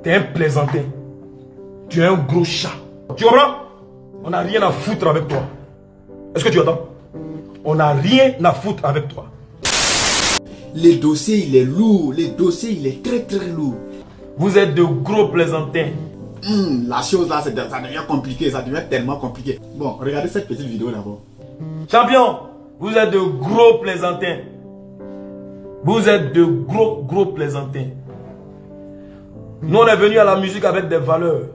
Tu es un plaisantin. Tu es un gros chat. Tu comprends? On n'a rien à foutre avec toi. Est-ce que tu entends? On n'a rien à foutre avec toi. Les dossiers, il est lourd. Les dossiers, il est très très lourd. Vous êtes de gros plaisantins. La chose là, ça devient compliqué. Ça devient tellement compliqué. Bon, regardez cette petite vidéo d'abord. Champion, vous êtes de gros plaisantins. Vous êtes de gros plaisantins. Nous, on est venu à la musique avec des valeurs.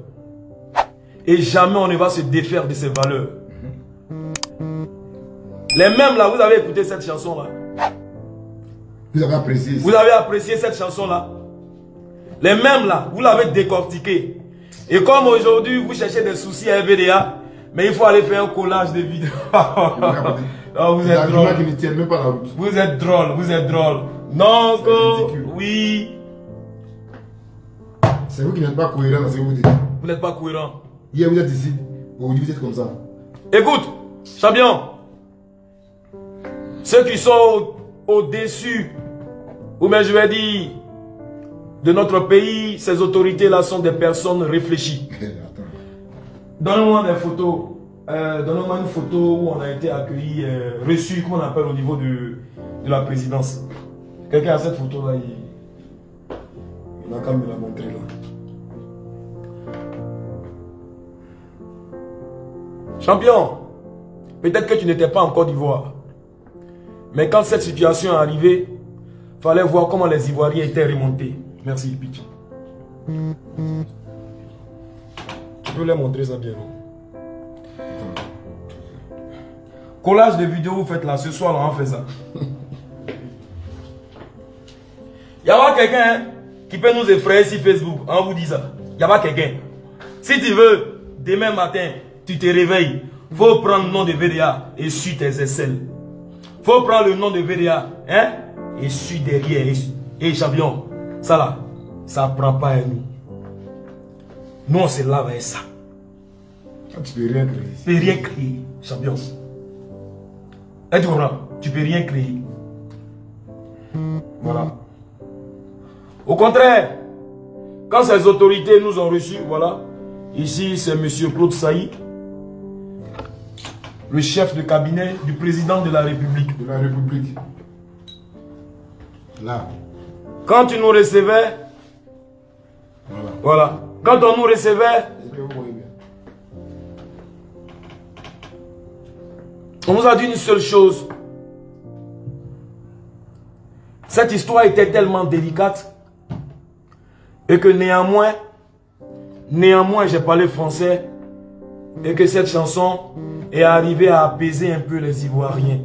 Et jamais on ne va se défaire de ces valeurs. Les mêmes là, vous avez écouté cette chanson là. Vous avez apprécié ça. Vous avez apprécié cette chanson là. Les mêmes là, vous l'avez décortiqué. Et comme aujourd'hui, vous cherchez des soucis à VDA, mais il faut aller faire un collage de vidéos. Oh, vous êtes drôle. Qui ne tiennent même pas la route. Vous êtes drôle, vous êtes drôle. Non, oui. C'est vous qui n'êtes pas cohérent dans ce que vous dites. Vous n'êtes pas cohérent. Hier vous êtes ici, aujourd'hui vous êtes comme ça. Écoute, champion. Ceux qui sont au-dessus, ou bien je vais dire, de notre pays, ces autorités-là sont des personnes réfléchies. Donnez-moi des photos. Donnez-moi une photo où on a été accueilli, reçu, comment on appelle au niveau de la présidence. Quelqu'un a cette photo-là, il n'a qu'à me la montrer là. Champion, peut-être que tu n'étais pas en Côte d'Ivoire. Mais quand cette situation est arrivée, il fallait voir comment les Ivoiriens étaient remontés. Merci, Pitch. Tu peux leur montrer ça bien, non? Collage de vidéos, vous faites là, ce soir, là, on fait ça. Il y a pas quelqu'un qui peut nous effrayer sur Facebook, on vous dit ça. Il n'y a pas quelqu'un. Si tu veux, demain matin, tu te réveilles, il faut prendre le nom de VDA et suis tes aisselles. Il faut prendre le nom de VDA, hein, et suis derrière. Et champion, ça là, ça ne prend pas à nous. Nous, on se lave avec ça. Tu peux rien créer. Tu peux rien créer, champion. Et tu comprends? Tu peux rien créer. Voilà. Au contraire, quand ces autorités nous ont reçus, voilà, ici c'est M. Claude Saï, le chef de cabinet du président de la République. De la République. Là. Quand tu nous recevais, voilà. Quand on nous recevait, on nous a dit une seule chose. Cette histoire était tellement délicate et que néanmoins, j'ai parlé français et que cette chanson est arrivée à apaiser un peu les Ivoiriens.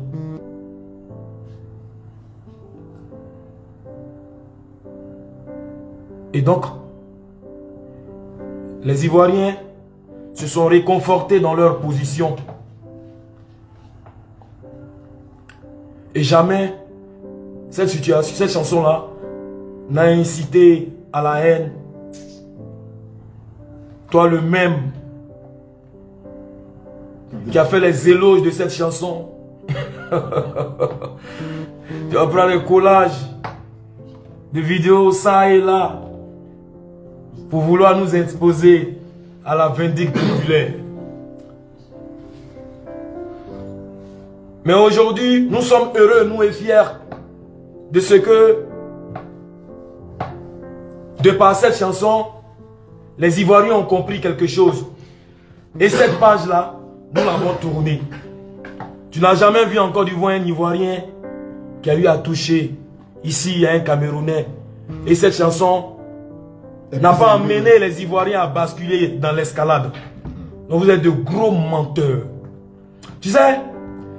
Et donc, les Ivoiriens se sont réconfortés dans leur position. Et jamais cette situation, cette chanson-là n'a incité à la haine. Toi le même qui a fait les éloges de cette chanson. Tu vas prendre le collage de vidéos ça et là pour vouloir nous exposer à la vindicte populaire. Mais aujourd'hui, nous sommes heureux, nous et fiers de ce que, de par cette chanson, les Ivoiriens ont compris quelque chose. Et cette page-là, nous l'avons tournée. Tu n'as jamais vu encore du voir un Ivoirien qui a eu à toucher. Ici, il y a un Camerounais. Et cette chanson n'a pas amené les Ivoiriens à basculer dans l'escalade. Donc vous êtes de gros menteurs. Tu sais,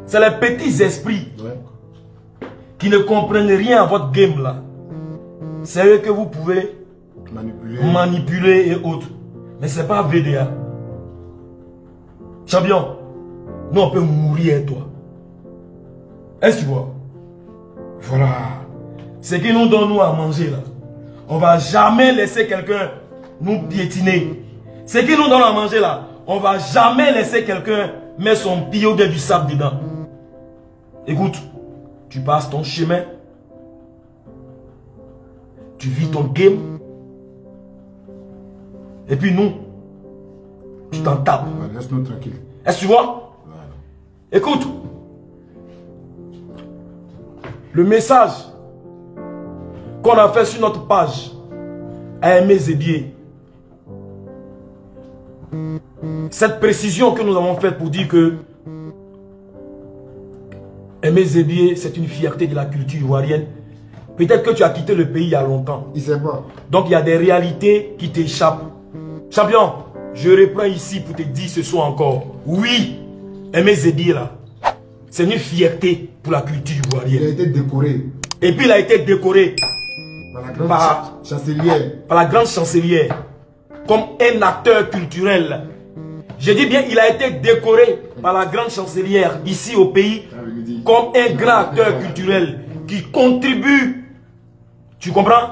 c'est les petits esprits qui ne comprennent rien à votre game là. C'est eux que vous pouvez manipuler et autres. Mais ce n'est pas VDA. Champion, nous on peut mourir toi. Est-ce que tu vois? Voilà. Ce qui nous donne nous à manger là. On ne va jamais laisser quelqu'un nous piétiner. Ce qui nous donne à manger là, on ne va jamais laisser quelqu'un mettre son pied au du sable dedans. Écoute, tu passes ton chemin. Tu vis ton game. Et puis nous, tu t'en tapes. Laisse-nous tranquille. Est-ce que tu vois? Voilà. Écoute. Le message qu'on a fait sur notre page à Aimé Zébié. Cette précision que nous avons faite pour dire que Aimé Zébié, c'est une fierté de la culture ivoirienne. Peut-être que tu as quitté le pays il y a longtemps. Il sait pas. Donc il y a des réalités qui t'échappent. Champion, je reprends ici pour te dire ce soir encore. Oui, Aimé Zébié là, c'est une fierté pour la culture ivoirienne. Il a été décoré. Et puis il a été décoré par la grande chancelière. Par la grande chancelière. Comme un acteur culturel. Je dis bien, il a été décoré par la grande chancelière ici au pays. Comme un grand acteur culturel qui contribue. Tu comprends?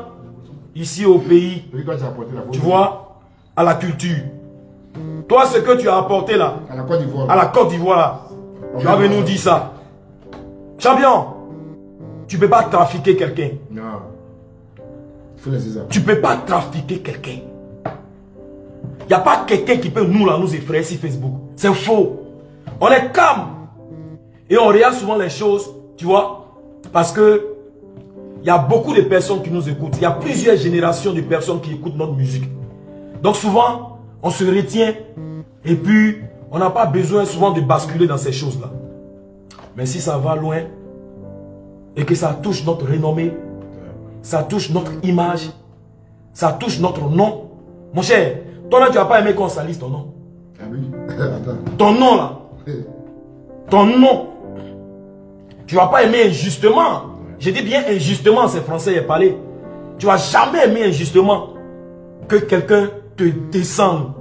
Ici au pays. Tu vois, à la culture. Toi, ce que tu as apporté là. À la Côte d'Ivoire. À la Côte d'Ivoire là. Tu vas nous dire ça. Champion, tu ne peux pas trafiquer quelqu'un. Non. Il faut laisser ça. Tu ne peux pas trafiquer quelqu'un. Il n'y a pas quelqu'un qui peut nous effrayer sur Facebook. C'est faux. On est calme. Et on regarde souvent les choses, tu vois. Parce que il y a beaucoup de personnes qui nous écoutent. Il y a plusieurs générations de personnes qui écoutent notre musique. Donc souvent, on se retient. Et puis, on n'a pas besoin souvent de basculer dans ces choses-là. Mais si ça va loin, et que ça touche notre renommée, ça touche notre image, ça touche notre nom. Mon cher, toi là, tu n'as pas aimé qu'on salisse ton nom. Ah oui. Attends. Ton nom là. Ton nom. Tu ne vas pas aimer injustement. Je dis bien injustement, c'est français, il est parlé. Tu ne vas jamais aimer injustement que quelqu'un te descende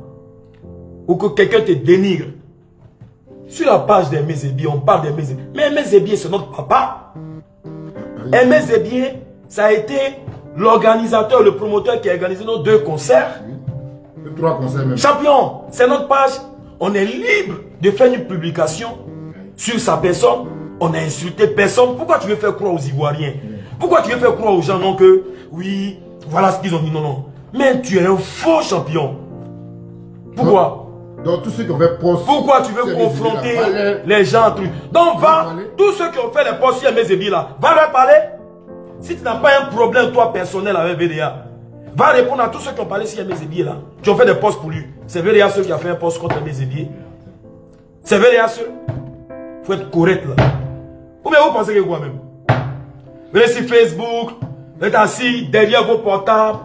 ou que quelqu'un te dénigre. Sur la page d'Aimé Zébié, on parle d'Aimé Zébié. Mais Aimé Zébié, c'est notre papa. Aimé Zébié, ça a été l'organisateur, le promoteur qui a organisé nos 2 concerts. 3 concerts même. Champion, c'est notre page. On est libre de faire une publication sur sa personne. On n'a insulté personne. Pourquoi tu veux faire croire aux Ivoiriens? Pourquoi tu veux faire croire aux gens non que, oui, voilà ce qu'ils ont dit, non, non. Mais tu es un faux champion. Pourquoi? Donc tous ceux qui ont fait poste. Pourquoi tu veux confronter les gens entre eux? Donc va, tous ceux qui ont fait les postes sur Aimé Zébié là, va leur parler. Si tu n'as pas un problème toi personnel avec VDA, va répondre à tous ceux qui ont parlé sur Aimé Zébié là, qui ont fait des postes pour lui. C'est VDA ceux qui ont fait un poste contre Aimé Zébié. C'est VDA ceux. Il faut être correct là. Ou bien vous pensez que quoi même? Vous êtes sur Facebook, vous êtes assis derrière vos portables,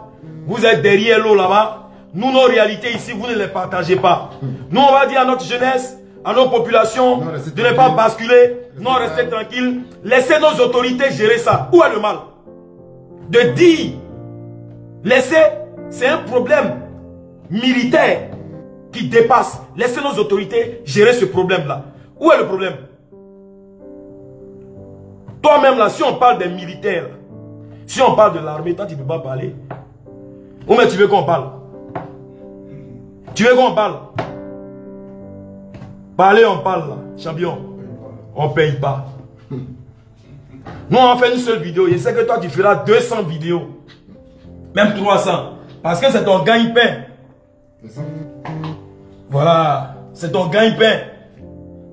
vous êtes derrière l'eau là-bas. Nous, nos réalités ici, vous ne les partagez pas. Nous, on va dire à notre jeunesse, à nos populations, de ne pas basculer. Non, restez tranquille. Laissez nos autorités gérer ça. Où est le mal? De dire, laissez, c'est un problème militaire qui dépasse. Laissez nos autorités gérer ce problème-là. Où est le problème? Toi-même là, si on parle des militaires, si on parle de l'armée, toi tu ne peux pas parler. Ou mais tu veux qu'on parle? Tu veux qu'on parle? Parler, on parle là, champion. On ne paye pas. Nous, on fait une seule vidéo. Je sais que toi, tu feras 200 vidéos. Même 300. Parce que c'est ton gagne-pain. Voilà. C'est ton gagne-pain.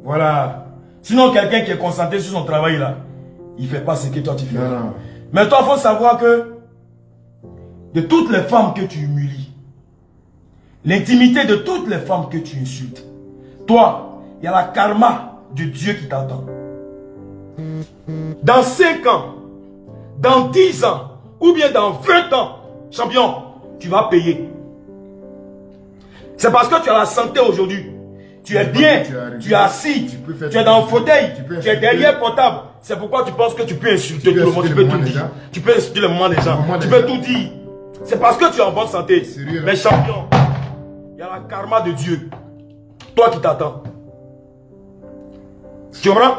Voilà. Sinon, quelqu'un qui est concentré sur son travail là, il ne fait pas ce que toi tu fais. Non. Mais toi, il faut savoir que de toutes les femmes que tu humilies, l'intimité de toutes les femmes que tu insultes, toi, il y a la karma de Dieu qui t'attend. Dans 5 ans, dans 10 ans, ou bien dans 20 ans, champion, tu vas payer. C'est parce que tu as la santé aujourd'hui. Tu es bien, tu es assis, tu es dans le fauteuil, tu es derrière portable. C'est pourquoi tu penses que tu peux insulter tout le monde, tu peux tout dire. Tu peux insulter le moment des gens, tu peux tout dire. C'est parce que tu es en bonne santé. Mais champion, il y a la karma de Dieu. Toi qui t'attends. Tu comprends?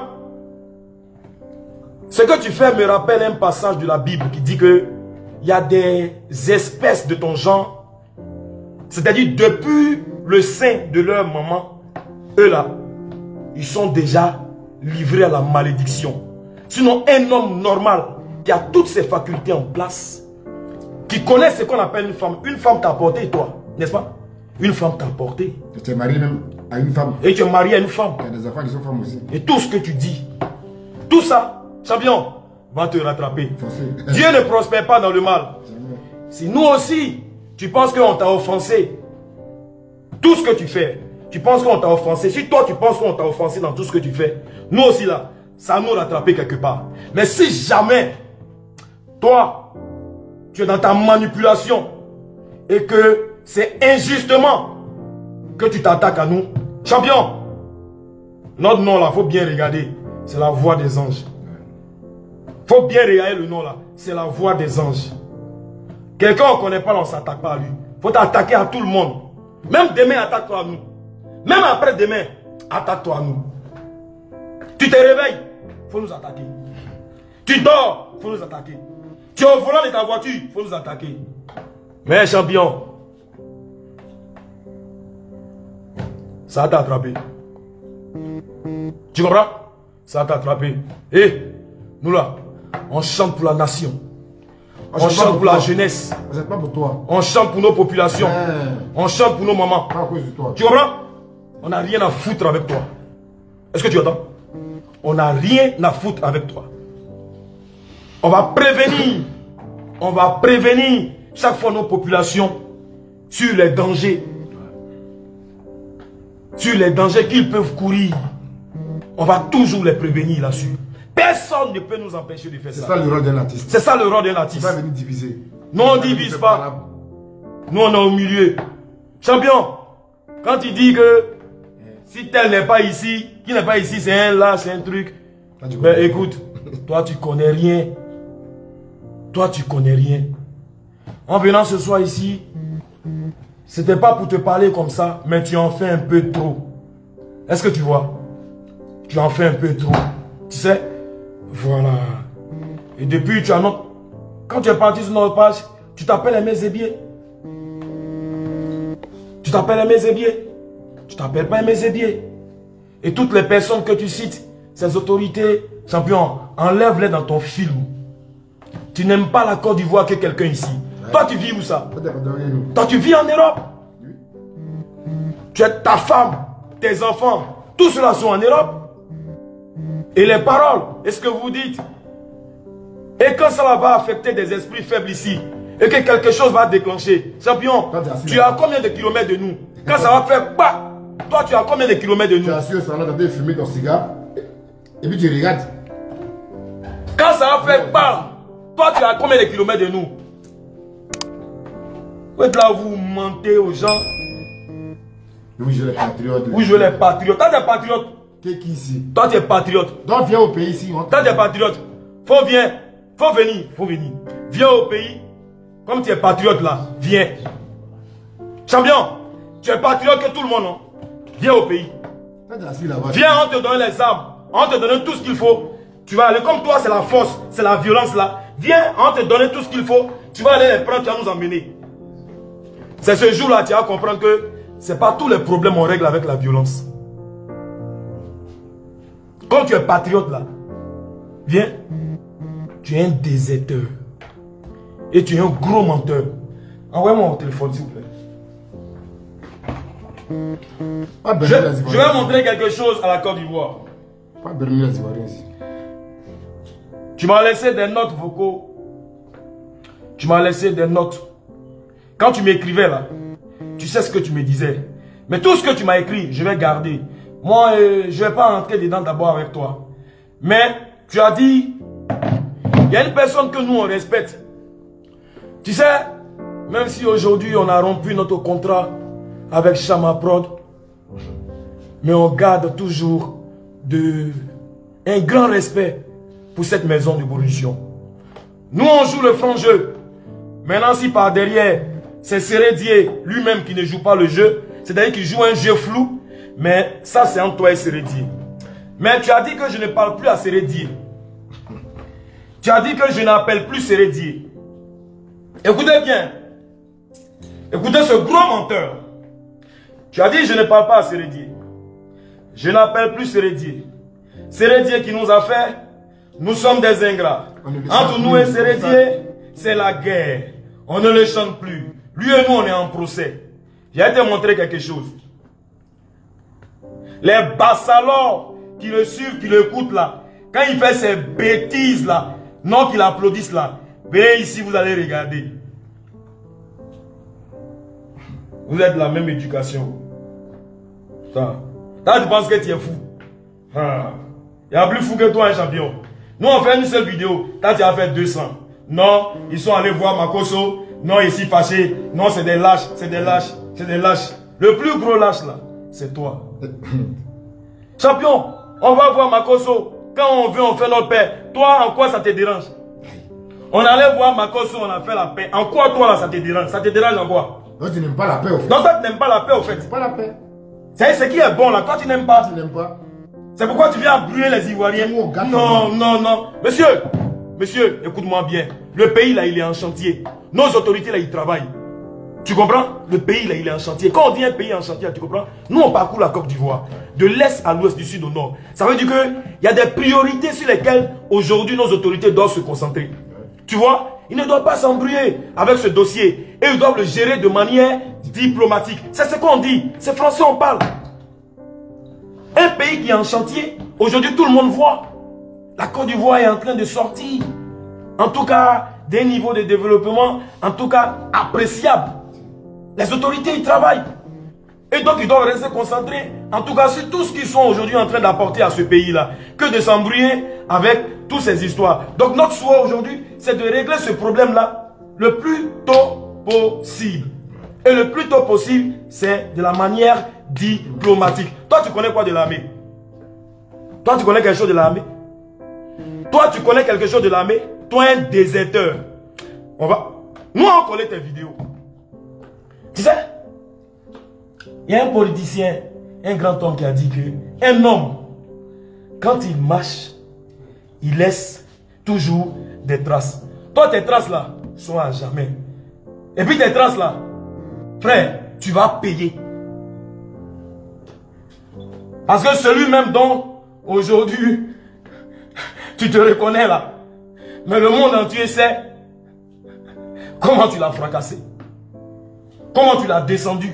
Ce que tu fais me rappelle un passage de la Bible qui dit que il y a des espèces de ton genre, c'est-à-dire depuis le sein de leur maman, eux là, ils sont déjà livrés à la malédiction. Sinon, un homme normal qui a toutes ses facultés en place, qui connaît ce qu'on appelle une femme t'a apporté toi, n'est-ce pas? Une femme t'a porté. Tu es marié même à une femme. Et tu es marié à une femme. Il y a des enfants qui sont femmes aussi. Et tout ce que tu dis, tout ça, champion, va te rattraper. Forcé. Dieu ne prospère pas dans le mal. Jamais. Si nous aussi, tu penses qu'on t'a offensé, tout ce que tu fais, tu penses qu'on t'a offensé. Si toi, tu penses qu'on t'a offensé dans tout ce que tu fais, nous aussi là, ça nous rattraper quelque part. Mais si jamais, toi, tu es dans ta manipulation et que c'est injustement que tu t'attaques à nous, champion, notre nom là, il faut bien regarder. C'est la voix des anges. Il faut bien regarder le nom là. C'est la voix des anges. Quelqu'un on ne connaît pas, on ne s'attaque pas à lui. Il faut t'attaquer à tout le monde. Même demain, attaque-toi à nous. Même après-demain, attaque-toi à nous. Tu te réveilles, il faut nous attaquer. Tu dors, il faut nous attaquer. Tu es au volant de ta voiture, il faut nous attaquer. Mais champion, ça va t'attraper. Tu comprends? Ça va t'attraper. Et nous là, on chante pour la nation. On chante pour la jeunesse. Vous n'êtes pas pour toi. On chante pour nos populations. On chante pour nos mamans. Pas à cause de toi. Tu comprends? On n'a rien à foutre avec toi. Est-ce que tu entends? On n'a rien à foutre avec toi. On va prévenir. On va prévenir chaque fois nos populations sur les dangers. Sur les dangers qu'ils peuvent courir. On va toujours les prévenir là-dessus. Personne ne peut nous empêcher de faire ça. C'est ça le rôle d'un artiste. C'est ça le rôle d'un artiste. Il va venir diviser. Nous on ne divise pas. Nous on est au milieu. Champion, quand tu dis que si tel n'est pas ici, qui n'est pas ici, c'est un là, c'est un truc. Ben écoute, toi tu connais rien. Toi tu connais rien. En venant ce soir ici, c'était pas pour te parler comme ça, mais tu en fais un peu trop. Est-ce que tu vois? Tu en fais un peu trop. Tu sais? Voilà. Et depuis, tu as notre... Quand tu es parti sur notre page, tu t'appelles Aimé Zébier. Tu t'appelles Aimé Zébier. Tu t'appelles pas Aimé Zébier. Et toutes les personnes que tu cites, ces autorités, champion, enlève-les dans ton film. Tu n'aimes pas la Côte d'Ivoire que quelqu'un ici. Ouais. Toi, tu vis où ça? Toi, tu vis en Europe. Oui. Tu es ta femme, tes enfants, tous ceux-là sont en Europe. Et les paroles, est-ce que vous dites? Et quand ça va affecter des esprits faibles ici, et que quelque chose va déclencher, champion, tu es à combien de kilomètres de nous? Quand ça va faire bah, toi tu es à combien de kilomètres de nous? Tu es assis au salon, tu as fumé ton cigare, et puis tu regardes. Quand ça va faire bah, toi tu es à combien de kilomètres de nous? Vous êtes là, vous mentez aux gens. Vous jouez les patriotes. Vous jouez les patriotes. Toi tu es patriote. Qui ici? Toi tu es patriote. Donc viens au pays ici. Toi tu es patriote. Faut venir. Viens au pays. Comme tu es patriote là, viens. Champion, tu es patriote que tout le monde, non? Viens au pays. Viens, on te donne les armes. On te donne tout ce qu'il faut. Tu vas aller, comme toi c'est la force, c'est la violence là. Viens, on te donne tout ce qu'il faut. Tu vas aller les prendre, tu vas nous emmener. C'est ce jour là, tu vas comprendre que c'est pas tous les problèmes on règle avec la violence. Quand tu es patriote là, viens, tu es un déserteur. Et tu es un gros menteur. Envoyez-moi mon téléphone s'il vous plaît. Je vais montrer quelque chose à la Côte d'Ivoire. Pas Bermuda les Ivoiriens ici. Tu m'as laissé des notes vocaux. Tu m'as laissé des notes. Quand tu m'écrivais là, tu sais ce que tu me disais. Mais tout ce que tu m'as écrit, je vais garder. Moi, je ne vais pas rentrer dedans d'abord avec toi. Mais tu as dit, il y a une personne que nous on respecte. Tu sais, même si aujourd'hui on a rompu notre contrat avec Chama Prod, mais on garde toujours un grand respect pour cette maison de production. Nous on joue le franc jeu. Maintenant si par derrière, c'est Sérédier lui-même qui ne joue pas le jeu, c'est-à-dire qu'il joue un jeu flou, mais ça c'est entre toi et Sérédier. Mais tu as dit que je ne parle plus à Sérédier. Tu as dit que je n'appelle plus Sérédier. Écoutez bien. Écoutez ce gros menteur. Tu as dit je ne parle pas à Sérédier. Je n'appelle plus Sérédier. Sérédier qui nous a fait, nous sommes des ingrats. Entre nous et Sérédier, c'est la guerre. On ne le chante plus. Lui et nous, on est en procès. J'ai te montrer quelque chose. Les bassalors qui le suivent, qui l'écoutent là, quand il fait ces bêtises là, non qu'il applaudisse là, venez ici, vous allez regarder. Vous êtes de la même éducation. Toi, tu penses que tu es fou. Il y a plus fou que toi, un champion. Nous, on fait une seule vidéo. Toi, tu as fait 200. Non, ils sont allés voir Makosso. Non, ici fâché. Non, c'est des lâches. C'est des lâches. C'est des lâches. Le plus gros lâche là, c'est toi. Champion, on va voir Makosso. Quand on veut, on fait notre paix. Toi, en quoi ça te dérange? On allait voir Makosso, on a fait la paix. En quoi toi là, ça te dérange? Ça te dérange en quoi? Non, tu n'aimes pas la paix au fait. Non, toi, tu n'aimes pas la paix au fait. Tu n'aimes pas la paix. C'est ce qui est bon là. Toi, tu n'aimes pas. Tu n'aimes pas. C'est pourquoi tu viens brûler les Ivoiriens. Non, non, non. Monsieur, écoute-moi bien. Le pays là, il est en chantier. Nos autorités là, ils travaillent. Tu comprends? Le pays là, il est en chantier. Quand on dit un pays en chantier, tu comprends? Nous, on parcourt la Côte d'Ivoire. De l'est à l'ouest, du sud au nord. Ça veut dire qu'il y a des priorités sur lesquelles aujourd'hui nos autorités doivent se concentrer. Tu vois? Ils ne doivent pas s'embrouiller avec ce dossier. Et ils doivent le gérer de manière diplomatique. C'est ce qu'on dit. C'est français, on parle. Un pays qui est en chantier, aujourd'hui tout le monde voit. La Côte d'Ivoire est en train de sortir. En tout cas, des niveaux de développement, en tout cas, appréciables. Les autorités, ils travaillent. Et donc, ils doivent rester concentrés, en tout cas, sur tout ce qu'ils sont aujourd'hui en train d'apporter à ce pays-là, que de s'embrouiller avec toutes ces histoires. Donc, notre souhait aujourd'hui, c'est de régler ce problème-là le plus tôt possible. Et le plus tôt possible, c'est de la manière diplomatique. Toi, tu connais quoi de l'armée? Toi, tu connais quelque chose de l'armée? Toi, tu connais quelque chose de l'armée? Toi, un déserteur. Nous, on connaît tes vidéos. Tu sais, il y a un politicien, un grand homme qui a dit que un homme, quand il marche, il laisse toujours des traces. Toi, tes traces là sont à jamais. Et puis tes traces là, frère, tu vas payer. Parce que celui-même dont aujourd'hui tu te reconnais là, mais le monde entier sait comment tu l'as fracassé, comment tu l'as descendu.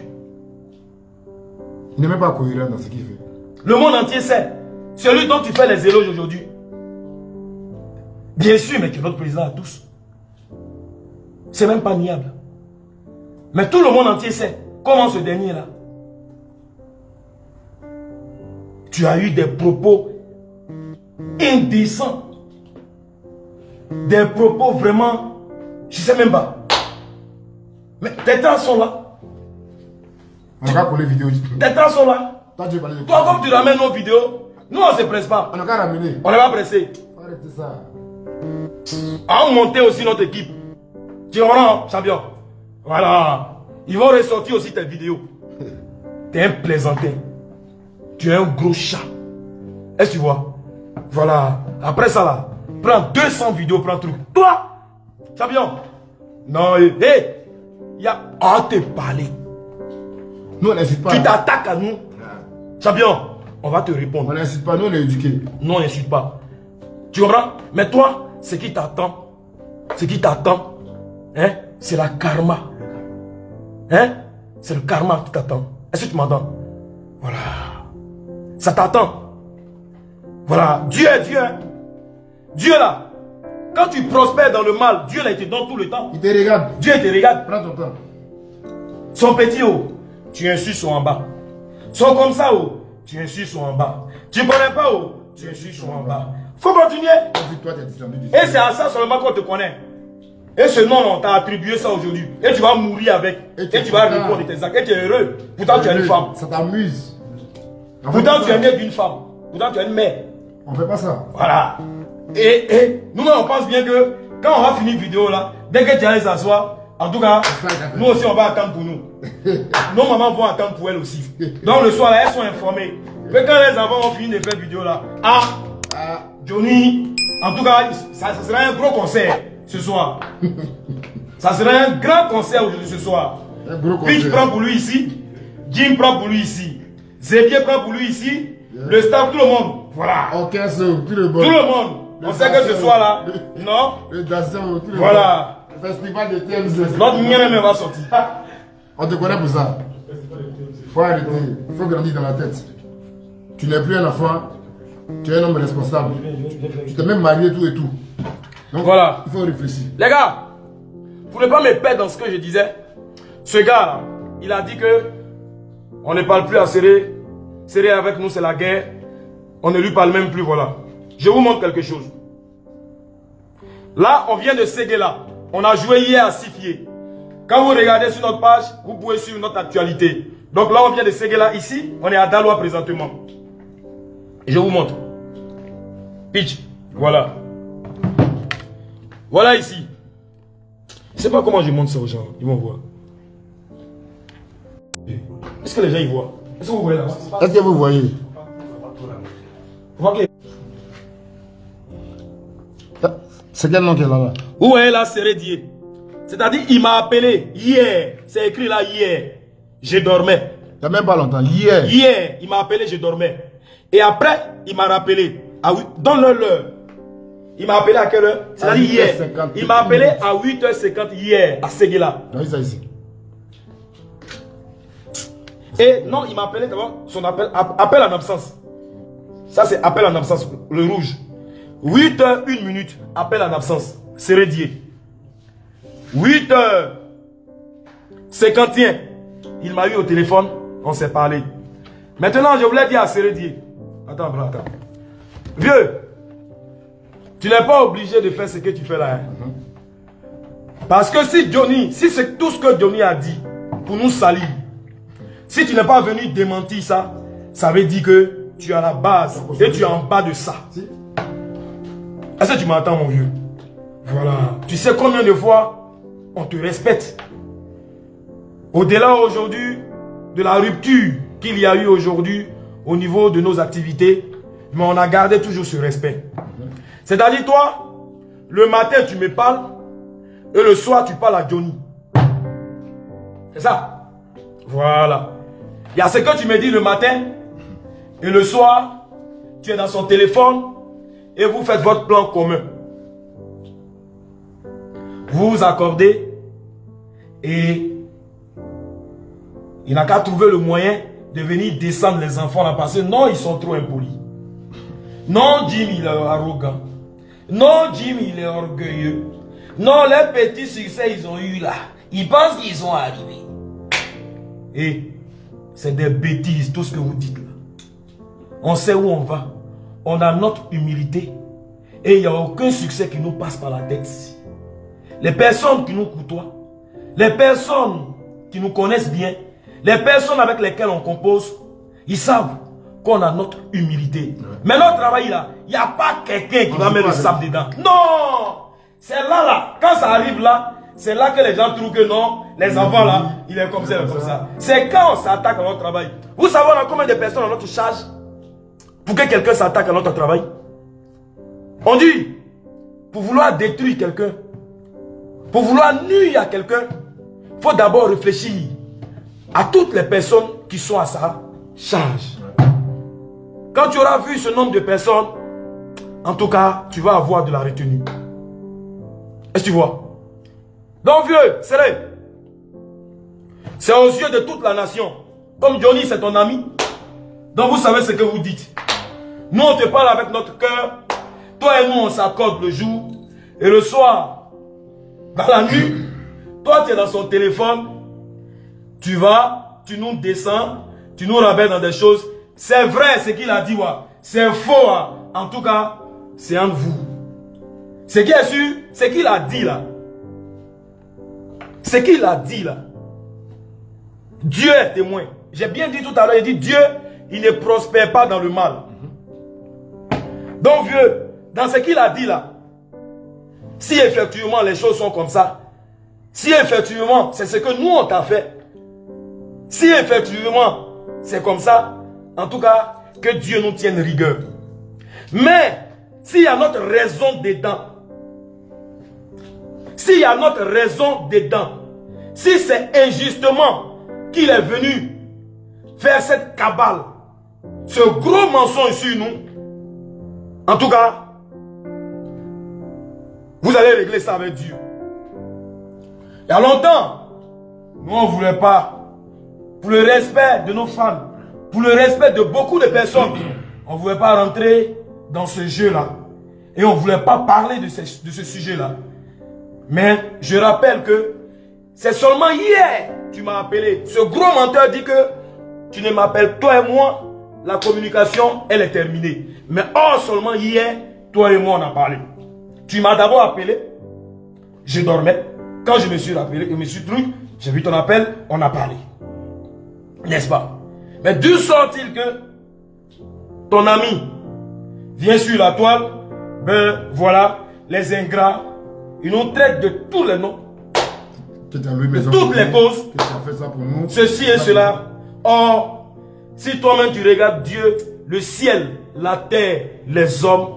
Il n'est même pas cohérent dans ce qu'il fait. Le monde entier sait. Celui dont tu fais les éloges aujourd'hui. Bien sûr, mais que notre président a tous. C'est même pas niable. Mais tout le monde entier sait comment ce dernier-là. Tu as eu des propos indécents. Des propos vraiment... Je sais même pas. Mais tes traces sont là. On va pour les vidéos. Tes traces sont là. Toi, comme tu ramènes nos vidéos, nous on ne se presse pas. On n'a qu'à ramener. On n'est pas pressé. Arrêtez ça. On monter aussi notre équipe. Tu comprends, champion? Voilà. Ils vont ressortir aussi tes vidéos. Tu es un plaisantin. Tu es un gros chat. Est-ce que tu vois? Voilà. Après ça là, prends 200 vidéos, prends truc. Toi, champion. Non, hé, il y a à te parler. Nous on n'incite pas. Tu t'attaques à nous. Champion, on va te répondre. On n'incite pas, nous on est éduqués. Non, on n'insulte pas. Tu comprends? Mais toi, ce qui t'attend, hein, c'est la karma. Hein? C'est le karma qui t'attend. Est-ce que tu m'entends? Voilà. Ça t'attend. Voilà. Dieu est Dieu. Hein? Dieu là. Quand tu prospères dans le mal, Dieu là, il te donne tout le temps. Il te regarde. Dieu te regarde. Prends ton temps. Son petit haut, tu insultes son en bas. Son comme ça haut, tu insultes son en bas. Tu ne connais pas haut, tu insultes son en bas. Faut continuer. Et c'est à ça seulement qu'on te connaît. Et ce nom, on t'a attribué ça aujourd'hui. Et tu vas mourir avec. Et tu vas répondre de tes actes. Et tu es heureux. Pourtant, tu es une femme. Ça t'amuse. Pourtant, tu es né d'une femme. Pourtant, tu es une mère. On ne fait pas ça. Voilà. Et nous, on pense bien que quand on va finir la vidéo là, dès que tu allais s'asseoir, en tout cas, nous aussi, on va attendre pour nous. Nos mamans vont attendre pour elles aussi. Donc, le soir, là, elles sont informées. Mais quand les enfants ont fini de faire la vidéo là, Johnny, en tout cas, ça sera un gros concert ce soir. Ça sera un grand concert aujourd'hui ce soir. Un gros concert. Pitch prend pour lui ici, Jim prend pour lui ici, Zébier prend pour lui ici, le staff, tout le monde. Voilà. Ok, tout le monde. Tout le monde. On sait que ce soir là, non? Le danseur, tout le monde. Voilà. Le festival de TMZ. Notre mienne va sortir. On te connaît pour ça. Il faut arrêter. Il faut grandir dans la tête. Tu n'es plus un enfant. Tu es un homme responsable. Tu t'es même marié, tout et tout. Donc voilà. Il faut réfléchir. Les gars, pour ne pas me perdre dans ce que je disais, ce gars-là, il a dit que on ne parle plus à Serré. Serré avec nous, c'est la guerre. On ne lui parle même plus, voilà. Je vous montre quelque chose. Là, on vient de Séguéla. On a joué hier à Sifié. Quand vous regardez sur notre page, vous pouvez suivre notre actualité. Donc là, on vient de Séguéla. Ici, on est à Daloa présentement. Et je vous montre. Pitch. Voilà. Voilà ici. Je ne sais pas comment je montre ça aux gens. Ils vont voir. Est-ce que les gens y voient? Est-ce que vous voyez là? Est-ce que vous voyez? Ok. C'est quel nom qui est là-bas? Vous voyez là, Sérédier. C'est-à-dire, il m'a appelé hier. C'est écrit là hier. Je dormais. Il n'y a même pas longtemps. Hier. Hier, il m'a appelé, je dormais. Et après, il m'a rappelé. Ah oui, donne-le l'heure. Il m'a appelé à quelle heure? C'est-à-dire hier. Il m'a appelé à 8h50 hier, à Séguéla. Oui, ça ici. Et non, il m'a appelé d'abord son appel, appel en absence. Ça, c'est appel en absence, le rouge. 8h, 1 minute, appel en absence. Sérédier. 8h51, il m'a eu au téléphone, on s'est parlé. Maintenant, je voulais dire à Sérédier. Attends, attends. Vieux, tu n'es pas obligé de faire ce que tu fais là. Hein? Parce que si Johnny, si c'est tout ce que Johnny a dit pour nous salir, si tu n'es pas venu démentir ça, ça veut dire que tu es à la base et tu es en bas de ça. Est-ce que tu m'entends, mon vieux? Voilà. Tu sais combien de fois on te respecte. Au-delà aujourd'hui de la rupture qu'il y a eu aujourd'hui au niveau de nos activités, mais on a gardé toujours ce respect. C'est-à-dire toi, le matin tu me parles et le soir tu parles à Johnny. C'est ça. Voilà. Il y a ce que tu me dis le matin et le soir, tu es dans son téléphone et vous faites votre plan commun. Vous vous accordez et il n'a qu'à trouver le moyen de venir descendre les enfants là parce que non, ils sont trop impolis. Non, Jim, il est arrogant. Non, Jim, il est orgueilleux. Non, les petits succès ils ont eu là, ils pensent qu'ils sont arrivés. Et c'est des bêtises, tout ce que vous dites là. On sait où on va. On a notre humilité. Et il n'y a aucun succès qui nous passe par la tête. Les personnes qui nous côtoient, les personnes qui nous connaissent bien, les personnes avec lesquelles on compose, ils savent qu'on a notre humilité. Mais notre travail là, il n'y a pas quelqu'un qui va mettre le sable dedans. Non! C'est là, quand ça arrive là, c'est là que les gens trouvent que non, les enfants là, il est comme ça, il est comme ça. C'est quand on s'attaque à notre travail. Vous savez, on a combien de personnes à notre charge pour que quelqu'un s'attaque à notre travail? On dit, pour vouloir détruire quelqu'un, pour vouloir nuire à quelqu'un, il faut d'abord réfléchir à toutes les personnes qui sont à sa charge. Quand tu auras vu ce nombre de personnes, en tout cas, tu vas avoir de la retenue. Est-ce que tu vois? Donc vieux, c'est aux yeux de toute la nation. Comme Johnny, c'est ton ami. Donc vous savez ce que vous dites. Nous, on te parle avec notre cœur. Toi et nous, on s'accorde le jour. Et le soir, dans la nuit, toi, tu es dans son téléphone. Tu vas, tu nous descends, tu nous ramènes dans des choses. C'est vrai ce qu'il a dit. C'est faux. En tout cas, c'est entre vous. Ce qui est sûr, c'est qu'il a dit là. Ce qu'il a dit là. Dieu est témoin. J'ai bien dit tout à l'heure, il dit Dieu, il ne prospère pas dans le mal. Donc vieux, dans ce qu'il a dit là, si effectivement les choses sont comme ça, si effectivement c'est ce que nous on t'a fait, si effectivement c'est comme ça, en tout cas, que Dieu nous tienne rigueur. Mais, s'il y a notre raison dedans, s'il y a notre raison dedans, si c'est injustement qu'il est venu faire cette cabale, ce gros mensonge sur nous, en tout cas, vous allez régler ça avec Dieu. Il y a longtemps, nous on ne voulait pas pour le respect de nos femmes, pour le respect de beaucoup de personnes, on ne voulait pas rentrer dans ce jeu-là. Et on ne voulait pas parler de ce sujet-là. Mais je rappelle que c'est seulement hier que tu m'as appelé. Ce gros menteur dit que tu ne m'appelles, toi et moi, la communication, elle est terminée. Mais seulement hier, toi et moi, on a parlé. Tu m'as d'abord appelé, je dormais. Quand je me suis rappelé, je me suis truc, j'ai vu ton appel, on a parlé. N'est-ce pas? Mais d'où sort-il que ton ami vient sur la toile? Ben voilà, les ingrats, ils nous traitent de tous les noms, de toutes les causes, ceci et cela. Or, si toi-même tu regardes Dieu, le ciel, la terre, les hommes,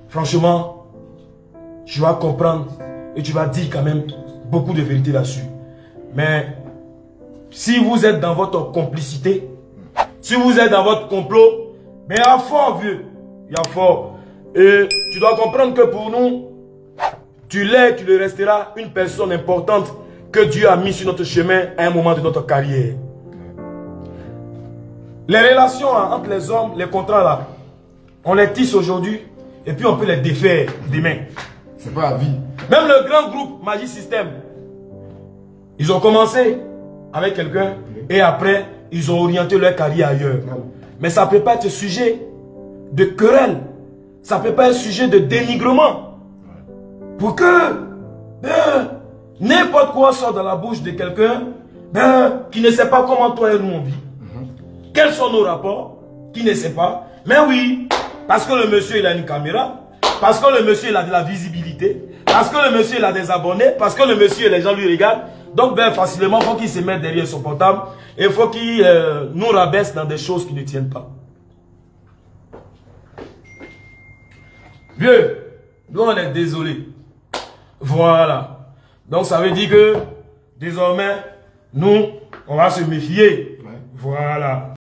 franchement, tu vas comprendre et tu vas dire quand même beaucoup de vérité là-dessus. Mais si vous êtes dans votre complicité, si vous êtes dans votre complot, mais il y a fort, vieux, il y a fort. Et tu dois comprendre que pour nous, tu l'es, tu le resteras une personne importante que Dieu a mis sur notre chemin à un moment de notre carrière. Les relations entre les hommes, les contrats là, on les tisse aujourd'hui et puis on peut les défaire demain. C'est pas à vie. Même le grand groupe Magic System, ils ont commencé avec quelqu'un et après, ils ont orienté leur carrière ailleurs. Mais ça ne peut pas être sujet de querelle. Ça ne peut pas être sujet de dénigrement. Pour que n'importe quoi sort dans la bouche de quelqu'un qui ne sait pas comment toi et nous on vit. Quels sont nos rapports? Qui ne sait pas. Mais oui, parce que le monsieur il a une caméra, parce que le monsieur il a de la visibilité, parce que le monsieur il a des abonnés, parce que le monsieur les gens lui regardent. Donc facilement, il faut qu'il se mette derrière son portable et il faut qu'il nous rabaisse dans des choses qui ne tiennent pas. Vieux, nous on est désolé. Voilà. Donc ça veut dire que désormais, nous, on va se méfier. Voilà.